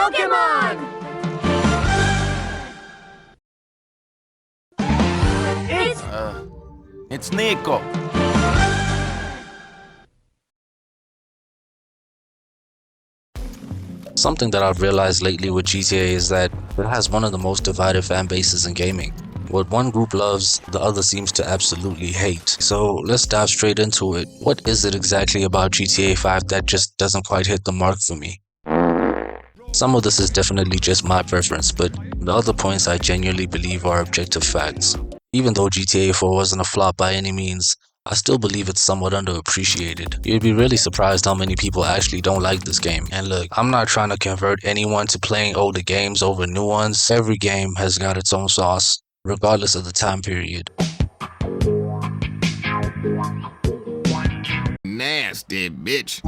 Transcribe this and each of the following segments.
Pokemon! It's Nico. Something that I've realized lately with GTA is that it has one of the most divided fan bases in gaming. What one group loves, the other seems to absolutely hate. So let's dive straight into it. What is it exactly about GTA 5 that just doesn't quite hit the mark for me? Some of this is definitely just my preference, but the other points I genuinely believe are objective facts. Even though GTA 4 wasn't a flop by any means, I still believe it's somewhat underappreciated. You'd be really surprised how many people actually don't like this game. And look, I'm not trying to convert anyone to playing older games over new ones. Every game has got its own sauce, regardless of the time period. Nasty bitch.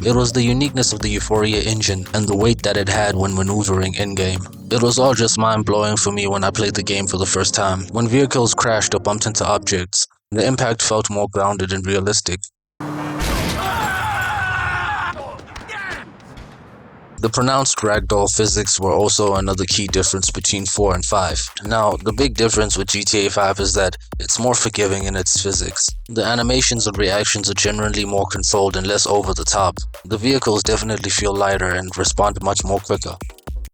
It was the uniqueness of the Euphoria engine and the weight that it had when maneuvering in-game. It was all just mind-blowing for me when I played the game for the first time. When vehicles crashed or bumped into objects, the impact felt more grounded and realistic. The pronounced ragdoll physics were also another key difference between 4 and 5. Now, the big difference with GTA 5 is that it's more forgiving in its physics. The animations and reactions are generally more controlled and less over the top. The vehicles definitely feel lighter and respond much more quicker.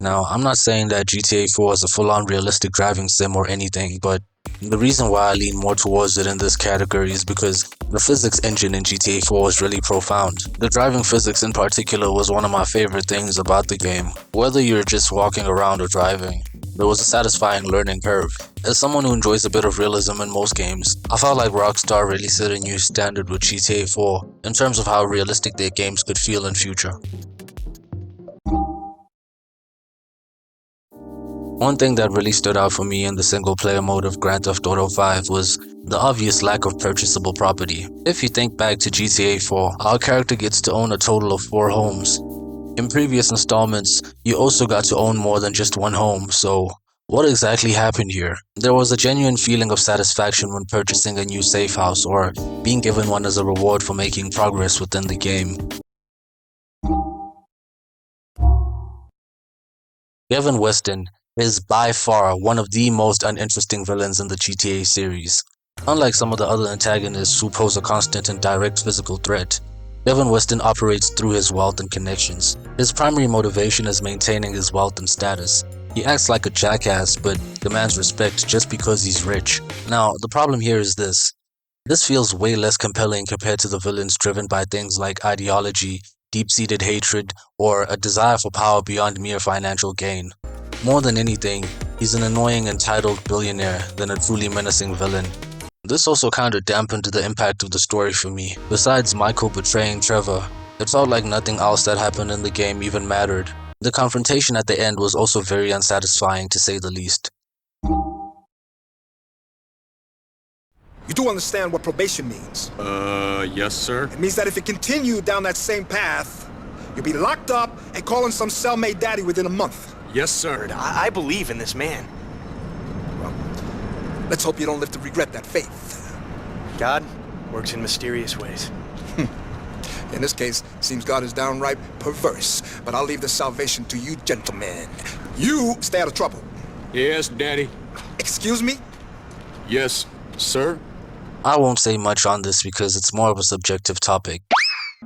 Now, I'm not saying that GTA 4 is a full-on realistic driving sim or anything, but the reason why I lean more towards it in this category is because the physics engine in GTA 4 is really profound. The driving physics in particular was one of my favorite things about the game. Whether you're just walking around or driving, there was a satisfying learning curve. As someone who enjoys a bit of realism in most games, I felt like Rockstar really set a new standard with GTA 4 in terms of how realistic their games could feel in future. One thing that really stood out for me in the single-player mode of Grand Theft Auto 5 was the obvious lack of purchasable property. If you think back to GTA 4, our character gets to own a total of 4 homes. In previous installments, you also got to own more than just one home, so what exactly happened here? There was a genuine feeling of satisfaction when purchasing a new safe house or being given one as a reward for making progress within the game. Kevin Weston is by far one of the most uninteresting villains in the GTA series. Unlike some of the other antagonists who pose a constant and direct physical threat, Kevin Weston operates through his wealth and connections. His primary motivation is maintaining his wealth and status. He acts like a jackass but demands respect just because he's rich. Now, the problem here is this. This feels way less compelling compared to the villains driven by things like ideology, deep-seated hatred, or a desire for power beyond mere financial gain. More than anything, he's an annoying entitled billionaire than a truly menacing villain. This also kind of dampened the impact of the story for me. Besides Michael betraying Trevor, it felt like nothing else that happened in the game even mattered. The confrontation at the end was also very unsatisfying to say the least. You do understand what probation means? Yes, sir. It means that if you continue down that same path, you'll be locked up and calling some cellmate daddy within a month. Yes, sir. I believe in this man. Well, let's hope you don't live to regret that faith. God works in mysterious ways. In this case, seems God is downright perverse, but I'll leave the salvation to you gentlemen. You stay out of trouble. Yes, Daddy. Excuse me? Yes, sir. I won't say much on this because it's more of a subjective topic.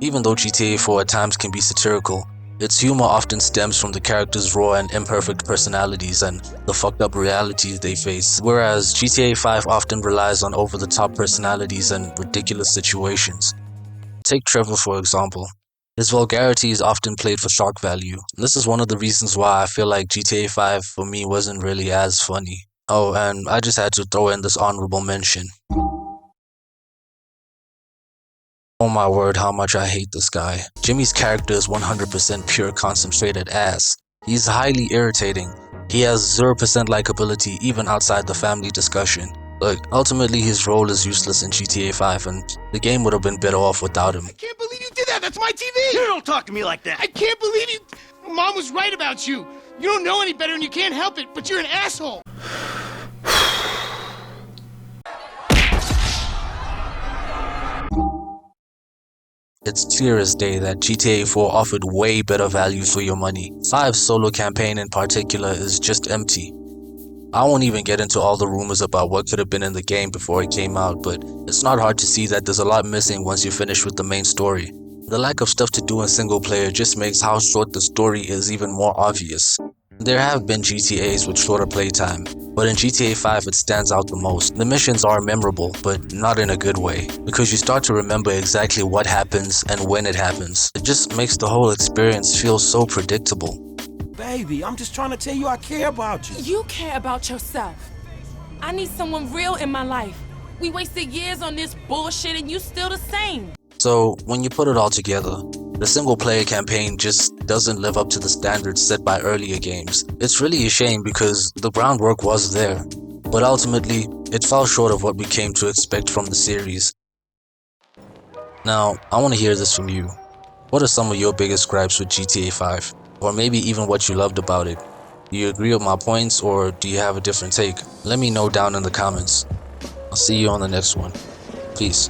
Even though GTA 4 at times can be satirical, its humor often stems from the characters' raw and imperfect personalities and the fucked up realities they face, whereas GTA 5 often relies on over-the-top personalities and ridiculous situations. Take Trevor for example. His vulgarity is often played for shock value. This is one of the reasons why I feel like GTA 5 for me wasn't really as funny. Oh, and I just had to throw in this honorable mention. Oh my word, how much I hate this guy. Jimmy's character is 100% pure concentrated ass. He's highly irritating. He has 0% likability even outside the family discussion. Look, ultimately his role is useless in GTA 5 and the game would have been better off without him. I can't believe you did that! That's my TV! You don't talk to me like that. I can't believe you... Mom was right about you. You don't know any better and you can't help it, but you're an asshole. it's clear as day that GTA 4 offered way better value for your money. 5's solo campaign in particular is just empty. I won't even get into all the rumors about what could have been in the game before it came out, but it's not hard to see that there's a lot missing once you finish with the main story. The lack of stuff to do in single player just makes how short the story is even more obvious. There have been GTAs with shorter playtime, but in GTA 5 it stands out the most. The missions are memorable, but not in a good way, because you start to remember exactly what happens and when it happens. It just makes the whole experience feel so predictable. Baby, I'm just trying to tell you I care about you. You care about yourself. I need someone real in my life. We wasted years on this bullshit and you still the same. So, when you put it all together, the single player campaign just doesn't live up to the standards set by earlier games. It's really a shame because the groundwork was there, but ultimately, it fell short of what we came to expect from the series. Now, I want to hear this from you. What are some of your biggest gripes with GTA 5? Or maybe even what you loved about it? Do you agree with my points or do you have a different take? Let me know down in the comments. I'll see you on the next one. Peace.